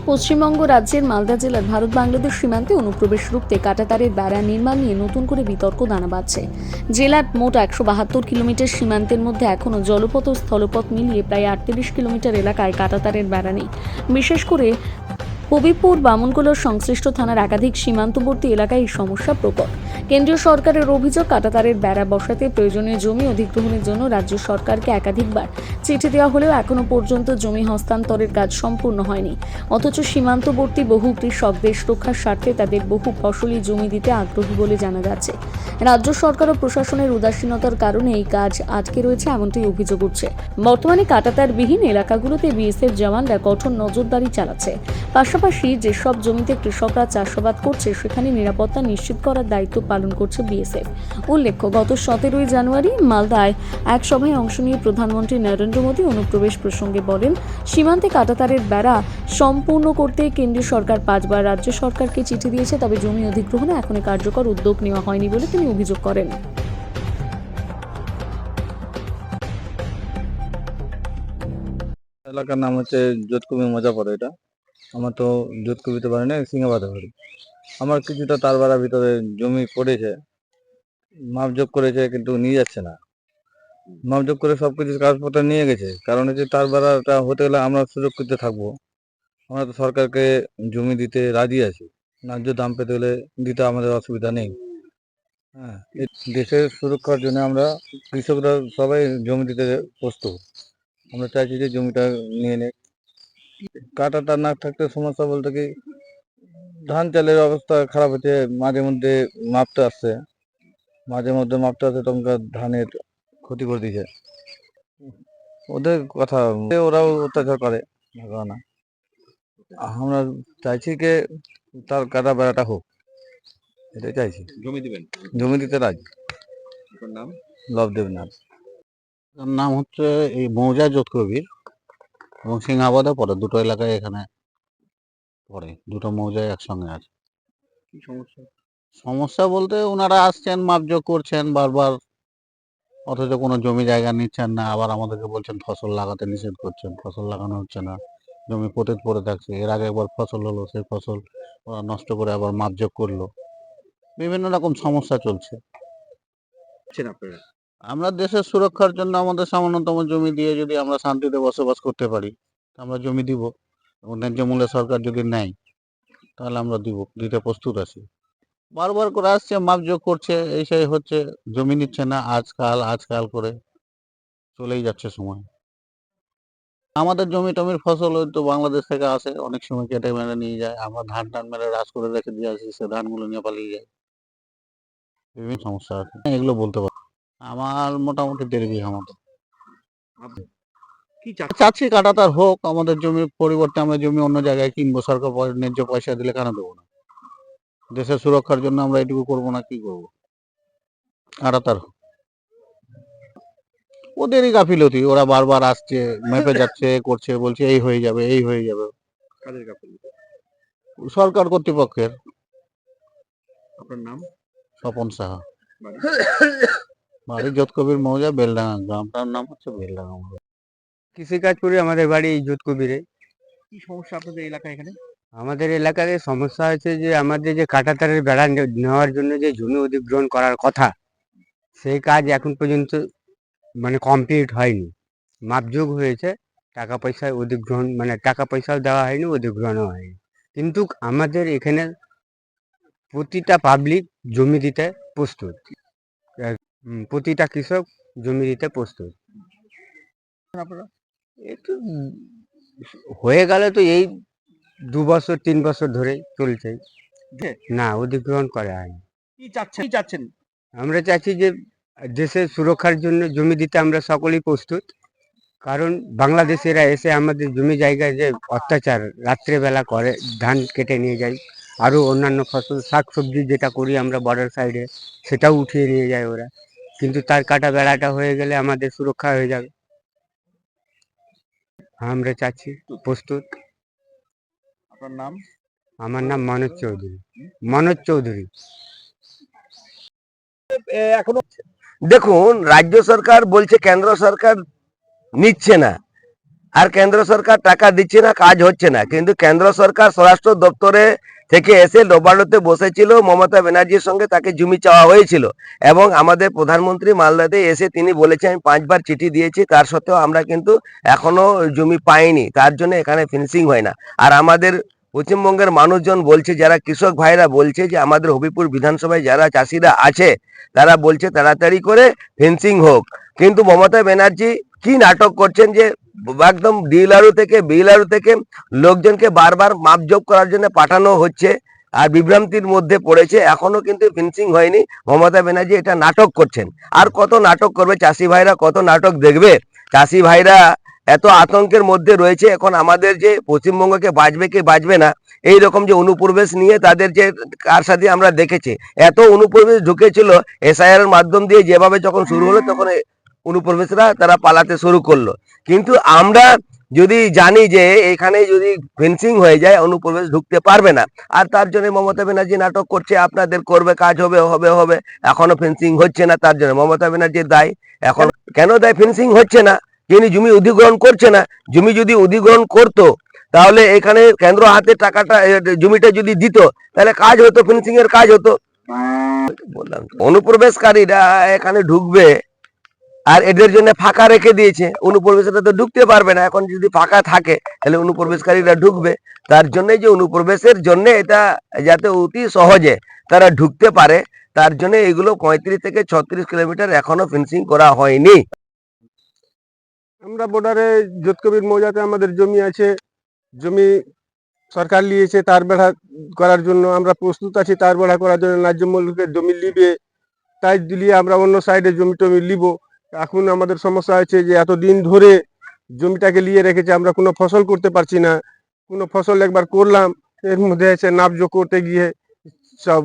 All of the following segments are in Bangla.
পশ্চিমবঙ্গ রাজ্যের মালদা জেলার ভারত বাংলাদেশ সীমান্তে অনুপ্রবেশ রুখতে কাঁটাতারের বেড়া নির্মাণ নিয়ে নতুন করে বিতর্ক দানা বাঁধছে। জেলার মোট 172 কিলোমিটার সীমান্তের মধ্যে এখনও জলপথ ও স্থলপথ মিলিয়ে প্রায় 38 কিলোমিটার এলাকায় কাঁটাতারের বেড়া নেই। বিশেষ করে হবিবপুর বামনগোলার সংশ্লিষ্ট থানার একাধিক সীমান্তবর্তী এলাকায় এই সমস্যা প্রকট। কেন্দ্রীয় সরকারের অভিযোগ, কাঁটাতারের বেড়া বসাতে প্রয়োজনীয় জমি অধিগ্রহণের জন্য রাজ্য সরকারকে একাধিকবার চিঠি দেওয়া হলেও এখনো পর্যন্ত জমি হস্তান্তরের কাজ সম্পূর্ণ হয়নি। অথচ সীমান্তবর্তী বহু কৃষক দেশ রক্ষার স্বার্থে তাদের বহু ফসলি জমি দিতে আগ্রহী বলে জানা যাচ্ছে। রাজ্য সরকার ও প্রশাসনের উদাসীনতার কারণে এই কাজ আটকে রয়েছে, এমনটাই অভিযোগ উঠছে। বর্তমানে কাঁটাতারবিহীন এলাকাগুলোতে বিএসএফ জওয়ানরা কঠোর নজরদারি চালাচ্ছে। পাশাপাশি যেসব জমিতে কৃষকরা চাষাবাদ করছে সেখানে নিরাপত্তা নিশ্চিত করার দায়িত্ব পালন করছে বিএসএফ। উল্লেখ্য, গত 17 জানুয়ারি মালদায় এক সভায় অংশ নিয়ে প্রধানমন্ত্রী নরেন্দ্র মোদী অনুপ্রবেশ প্রসঙ্গে বলেন, সীমান্তে কাঁটাতারের বেড়া সম্পূর্ণ করতে কেন্দ্রীয় সরকার 5 বার রাজ্য সরকারকে চিঠি দিয়েছে, তবে জমি অধিগ্রহণে এখনো কার্যকর উদ্যোগ নেওয়া হয়নি বলে তিনি অভিযোগ করেন। এলাকার নাম হচ্ছে যোধকবি মজাপড়া। এটা আমার তো যোধকবিতে পারি না, সিংহাবাদে পারি। আমার কিছুটা তার বেড়ার ভিতরে জমি পড়েছে, মাপজোক করেছে কিন্তু নিয়ে যাচ্ছে না। মাপজোক করে সবকিছু কাগজপত্র নিয়ে গেছে, কারণ হচ্ছে তার বেড়াটা হতে গেলে আমরা সুরক্ষিত থাকবো। আমরা তো সরকারকে জমি দিতে রাজি আছি, ন্যায্য দাম পেতে হলে দিতে আমাদের অসুবিধা নেই। হ্যাঁ, এই দেশের সুরক্ষার জন্য আমরা কৃষকরা সবাই জমি দিতে প্রস্তুত। আমরা চাইছি যে জমিটা নিয়ে নে। কাঁটাটা না থাকতে সমস্যা বলতে কি, ধান চালের অবস্থা খারাপ হচ্ছে, মাঝে মধ্যে মাপতে আসে তখনকার ধানের ক্ষতি করে দিয়েছে। ওদের কথা, ওরাও অত্যাচার করে না। আমরা চাইছি যে তার কাটা বেড়াটা হোক, এটাই চাইছি। জমি দিবেন? জমি দিতে রাজি। আপনার নাম? লবদেব নাথ। তার নাম হচ্ছে এই মৌজা যোধকবির এবং সিংহাবাদে পড়ে, দুটো এলাকায় এখানে পড়ে, দুটো মৌজায় একসঙ্গে আছে। কি সমস্যা? সমস্যা বলতে ওনারা আসছেন, মাপজোক করছেন বারবার, অথচ কোনো জমি জায়গা নিচ্ছেন না। আবার আমাদেরকে বলছেন ফসল লাগাতে নিষেধ করছেন, ফসল লাগানো হচ্ছে না, জমি পতিত পড়ে থাকছে। এর আগে একবার ফসল হলো, সেই ফসল ওরা নষ্ট করে আবার মাপজোক করলো। বিভিন্ন রকম সমস্যা চলছে। আপনারা আমরা দেশের সুরক্ষার জন্য আমাদের সামান্যতম জমি দিয়ে যদি আমরা শান্তিতে বসবাস করতে পারি, আমরা জমি দিব। এবং ন্যায্য মূল্যে সরকার যদি নেয় তাহলে আমরা দিতে প্রস্তুত আছি। বারবার করে আসছে, মাপজোক করছে, এই সেই হচ্ছে, জমি নিচ্ছে না। আজকাল করে চলেই যাচ্ছে সময়। আমাদের জমি টমির ফসল তো বাংলাদেশ থেকে আসে, অনেক সময় কেটে মেরে নিয়ে যায়। আমরা ধান টান মেরে রাস করে রেখে দিয়ে আসি, সে ধানগুলো নিয়ে পালিয়ে যায়। বিভিন্ন সমস্যা আছে, এগুলো বলতে পারি। আমার মোটামুটি 1.5 বিঘা মতো। কি চাচ্ছি কাঁটাতার হোক, আমাদের জমির পরিবর্তে আমরা জমি অন্য জায়গায় কিনবো। সরকার ন্যায্য পয়সা দিলে কেন দেবো না? দেশের সুরক্ষার জন্য আমরা এটুকু করবো না, কি করবো? কাঁটাতার হোক। ওদেরই গাফিলতি, ওরা বারবার আসছে, মেপে যাচ্ছে, করছে, বলছে এই হয়ে যাবে, এই হয়ে যাবে। কাদের গাফিলতি? সরকার কর্তৃপক্ষের। আপনার নাম? স্বপন সাহা, বাড়ি? বাড়ি যোধকবির মৌজা, বেলডাঙ্গা। গ্রামটার নাম হচ্ছে বেলডাঙ্গা। কৃষিকাজ করি, আমাদের বাড়ি এই যোধকবিরে। কি সমস্যা আপনাদের এলাকায় এখানে? আমাদের এলাকাতে সমস্যা হচ্ছে যে আমাদের যে কাঁটাতারের বেড়া নেওয়ার জন্য যে জমি অধিগ্রহণ করার কথা, সেই কাজ এখন পর্যন্ত মানে কমপ্লিট হয়নি। মাপযোগ হয়েছে, টাকা পয়সায় অধিগ্রহণ মানে টাকা পয়সাও দেওয়া হয়নি, অধিগ্রহণও হয়নি। কিন্তু আমাদের এখানে প্রতিটা পাবলিক জমি দিতে প্রস্তুত, প্রতিটা কৃষক জমি দিতে প্রস্তুত। আপনারা একটু হয়ে গেলে তো এই 2 বছর 3 বছর ধরে চলছে, না অধিগ্রহণ করা হয়নি। কি চাচ্ছেন? আমরা চাচ্ছি যে দেশের সুরক্ষার জন্য জমি দিতে আমরা সকলেই প্রস্তুত। কারণ বাংলাদেশিরা এসে আমাদের জমি জায়গায় যে অত্যাচার রাত্রেবেলা করে, ধান কেটে নিয়ে যায়, আরও অন্যান্য ফসল শাকসবজি যেটা করি আমরা বর্ডার সাইডে, সেটাও উঠিয়ে নিয়ে যায় ওরা। কিন্তু তার কাটা বেড়াটা হয়ে গেলে আমাদের সুরক্ষা হয়ে যাবে। আমরা চাচ্ছি, প্রস্তুত। আপনার নাম? আমার নাম মনোজ চৌধুরী। এখনো দেখুন, রাজ্য সরকার বলছে কেন্দ্র সরকার নিচ্ছে না, আর কেন্দ্র সরকার টাকা দিচ্ছে না, কাজ হচ্ছে না। কিন্তু কেন্দ্র সরকার স্বরাষ্ট্র দপ্তরে থেকে এসে নবান্নতে বসেছিল, মমতা ব্যানার্জির সঙ্গে তাকে জমি চাওয়া হয়েছিল এবং আমাদের প্রধানমন্ত্রী মালদাতে এসে তিনি বলেছে আমি 5বার চিঠি দিয়েছি, তার সত্ত্বেও আমরা কিন্তু এখনো জমি পাইনি, তার জন্য এখানে ফিনিশিং হয় না। আর আমাদের পশ্চিমবঙ্গের মানুষজন বলছে, যারা কৃষক ভাইরা বলছে যে আমাদের হবিপুর বিধানসভায় যারা চাষিরা আছে তারা বলছে তাড়াতাড়ি করে ফেন্সিং হোক। কিন্তু মমতা ব্যানার্জি কি নাটক করছেন যে একদম ডিএলআরও থেকে বিএলআরও থেকে লোকজনকে বারবার মাপজোপ করার জন্য পাঠানো হচ্ছে আর বিভ্রান্তির মধ্যে পড়েছে, এখনো কিন্তু ফিনিশিং হয়নি। মমতা ব্যানার্জি এটা নাটক করছেন। আর কত নাটক করবে চাষি ভাইরা, কত নাটক দেখবে? চাষি ভাইরা এত আতঙ্কের মধ্যে রয়েছে এখন, আমাদের যে পশ্চিমবঙ্গকে বাঁচবে কি বাঁচবে না এই রকম যে অনুপ্রবেশ নিয়ে তাদের যে কার সাথে আমরা দেখেছি, এত অনুপ্রবেশ ঢুকেছিল এসআইআর এর মাধ্যম দিয়ে, যেভাবে যখন শুরু হলো তখন অনুপ্রবেশরা তারা পালাতে শুরু করলো। কিন্তু আমরা যদি জানি যে এখানে যদি ফেন্সিং হয়ে যায় অনুপ্রবেশ ঢুকতে পারবে না, আর তার জন্য মমতা ব্যানার্জি নাটক করছে আপনাদের করবে কাজ হবে হবে হবে, এখনো ফেন্সিং হচ্ছে না। তার জন্য মমতা ব্যানার্জির দায়। এখন কেন দায় ফেন্সিং হচ্ছে না? যিনি জমি অধিগ্রহণ করছে না। জমি যদি অধিগ্রহণ করতো তাহলে এখানে কেন্দ্র হাতে টাকাটা জমিটা যদি দিত তাহলে কাজ হতো, ফিনিশিং এর কাজ হতো। বললাম অনুপ্রবেশকারীরা এখানে ঢুকবে আর এদের জন্য ফাঁকা রেখে দিয়েছে, অনুপ্রবেশটা তো ঢুকতে পারবে না। এখন যদি ফাঁকা থাকে তাহলে অনুপ্রবেশকারীরা ঢুকবে। তার জন্য যে অনুপ্রবেশের জন্য এটা যাতে অতি সহজে তারা ঢুকতে পারে তার জন্য এগুলো 35 থেকে 36 কিলোমিটার এখনো ফেন্সিং করা হয়নি। আমরা বর্ডারে যোধকবির মৌজাতে আমাদের জমি আছে, জমি সরকার নিয়েছে তার বেড়া করার জন্য। আমরা প্রস্তুত আছি তার বেড়া করার জন্য, ন্যায্য মূল্যে জমি লিবে, তাই দিলিয়ে আমরা অন্য সাইডে জমি টমি লিব। এখন আমাদের সমস্যা হচ্ছে যে এতদিন ধরে জমিটাকে নিয়ে রেখেছে, আমরা কোনো ফসল করতে পারছি না। কোনো ফসল একবার করলাম, এর মধ্যে এসে নাপজোক করতে গিয়ে সব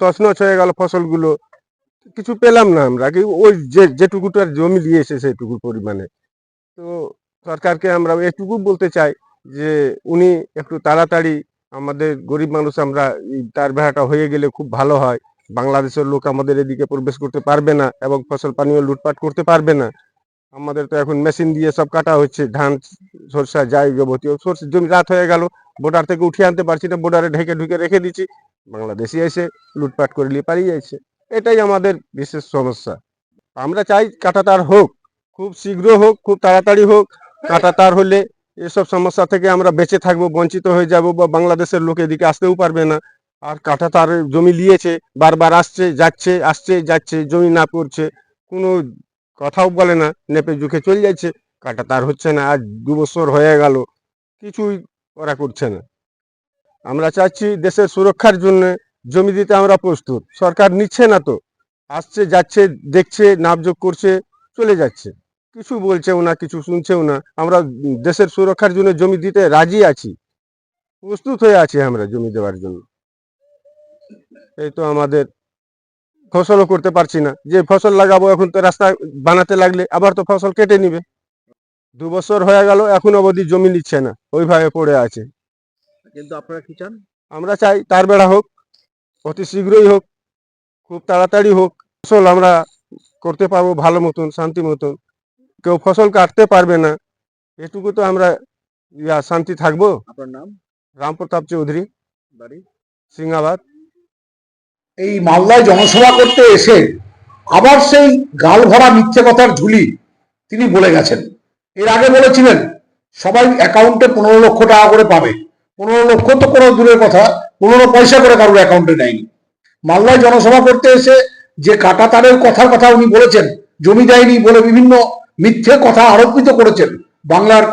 তছনছ হয়ে গেল ফসলগুলো, কিছু পেলাম না আমরা। ওই যেটুকুটার জমি নিয়েছে সেইটুকু পরিমাণে। তো সরকারকে আমরা এটুকু বলতে চাই যে উনি একটু তাড়াতাড়ি আমাদের গরিব মানুষ, আমরা তার বেড়াটা হয়ে গেলে খুব ভালো হয়। বাংলাদেশের লোক আমাদের এদিকে প্রবেশ করতে পারবে না এবং ফসল পানীয় লুটপাট করতে পারবে না। আমাদের তো এখন মেশিন দিয়ে সব কাটা হচ্ছে, ধান সরষা যাই যাবতীয় সরষে জমি রাত হয়ে গেল, বর্ডার থেকে উঠিয়ে আনতে পারছি না, বর্ডারে ঢেকে ঢুকে রেখে দিচ্ছি, বাংলাদেশি এসে লুটপাট করে নিয়ে পালিয়ে যাচ্ছে। এটাই আমাদের বিশেষ সমস্যা। আমরা চাই কাঁটাতার হোক, খুব শীঘ্র হোক, খুব তাড়াতাড়ি হোক। কাঁটাতার হলে এসব সমস্যা থেকে আমরা বেঁচে থাকবো, বঞ্চিত হয়ে যাব, বা বাংলাদেশের লোক এদিকে আসতেও পারবে না। আর কাঁটাতার জমি নিয়েছে, বারবার আসছে যাচ্ছে, আসছে যাচ্ছে, জমি না করছে, কোনো কথাও বলে না, নেপে ঝুঁকে চলে যাচ্ছে। কাঁটাতার হচ্ছে না, আজ 2 বছর হয়ে গেল, কিছুই ওরা করছে না। আমরা চাচ্ছি দেশের সুরক্ষার জন্য জমি দিতে আমরা প্রস্তুত। সরকার নিচ্ছে না তো, আসছে যাচ্ছে, দেখছে, নাপজোক করছে, চলে যাচ্ছে, কিছু বলছেও না, কিছু শুনছেও না। আমরা দেশের সুরক্ষার জন্য জমি দিতে রাজি আছি, প্রস্তুত হয়ে আছি আমরা জমি দেওয়ার জন্য। এই তো আমাদের ফসলও করতে পারছি না, যে ফসল লাগাবো এখন তো রাস্তা বানাতে লাগলে আবার তো ফসল কেটে নিবে। 2 বছর হয়ে গেল, এখন অবধি জমি নিচ্ছে না, ওইভাবে পড়ে আছে। কিন্তু আপনারা কি চান? আমরা চাই তার বেড়া হোক, অতি শীঘ্রই হোক, খুব তাড়াতাড়ি হোক, ফসল আমরা করতে পারবো ভালো মতন, শান্তি মতন। কেউ ফসল কাটতে পারবে না, এটুকু তো আমরা শান্তি থাকবো। আপনার নাম? রামপ্রতাপ চৌধুরী, বাড়ি? সিংহাবাদ। এই মালদায় জনসভা করতে এসে আবার সেই গাল ভরা মিথ্যে কথার ঝুলি তিনি বলে গেছেন। এর আগে বলেছিলেন সবাই অ্যাকাউন্টে 15 লক্ষ টাকা করে পাবে। 15 লক্ষ তো কোনো দূরের কথা, 15 পয়সা করে কারোর অ্যাকাউন্টে নেয়নি। মালদায় জনসভা করতে এসে যে কাঁটাতারের কথার কথা উনি বলেছেন, জমি দেয়নি বলে বিভিন্ন মিথ্যে কথা আরোপিত করেছেন বাংলার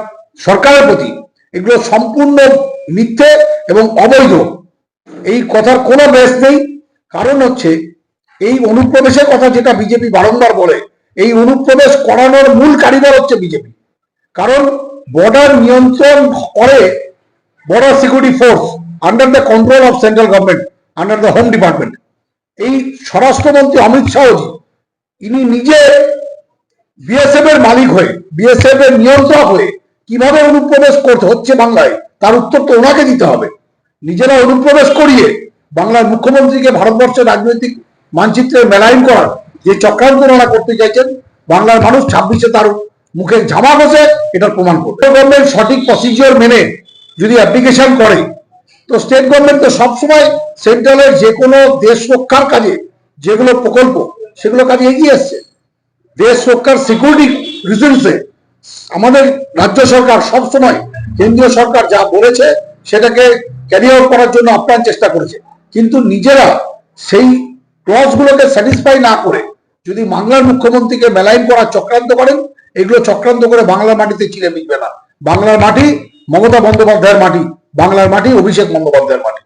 সরকারের প্রতি, এগুলো সম্পূর্ণ মিথ্যে এবং অবৈধ। এই কথার কোনো বেশ নেই। কারণ হচ্ছে এই অনুপ্রবেশের কথা যেটা বিজেপি বারংবার বলে, এই অনুপ্রবেশ করানোর মূল কারিগর হচ্ছে বিজেপি। কারণ বর্ডার নিয়ন্ত্রণ করে border security force under the control of central government, under the home department. এই স্বরাষ্ট্রমন্ত্রী অমিত শাহজি ইনি নিজে বিএসএফ এর মালিক হয়ে, বিএসএফ এর নিয়ন্ত্রক হয়ে কিভাবে অনুপ্রবেশ করতে হচ্ছে বাংলায়, তার উত্তর তো ওনাকে দিতে হবে। নিজেরা অনুপ্রবেশ করিয়ে বাংলার মুখ্যমন্ত্রীকে ভারতবর্ষের রাজনৈতিক মানচিত্রে মেলাইন করার যে চক্রান্ত ওনারা করতে চাইছেন, বাংলার মানুষ 26-এ তার মুখে ঝামা ঘষে এটার প্রমাণ করবে। গভর্নমেন্ট সঠিক প্রসিজিওর মেনে যদি অ্যাপ্লিকেশন করে, তো স্টেট গভর্নমেন্ট তো সবসময় সেন্ট্রালের যে কোনো দেশ রক্ষার কাজে যেগুলো প্রকল্প সেগুলো কাজে এগিয়ে আসছে। দেশ রক্ষার সিকিউরিটি রিজনসে আমাদের রাজ্য সরকার সবসময় কেন্দ্রীয় সরকার যা বলেছে সেটাকে ক্যারি আউট করার জন্য আপ্রাণ চেষ্টা করেছে, কিন্তু নিজেরা সেই ক্লজগুলোকে স্যাটিসফাই না করে যদি বাংলার মুখ্যমন্ত্রীকে মেলাইন করার চক্রান্ত করেন, এগুলো চক্রান্ত করে বাংলার মাটিতে চিড়ে মিটবে না। বাংলার মাটি মমতা বন্দ্যোপাধ্যায়ের মাটি, বাংলার মাটি অভিষেক বন্দ্যোপাধ্যায়ের মাটি।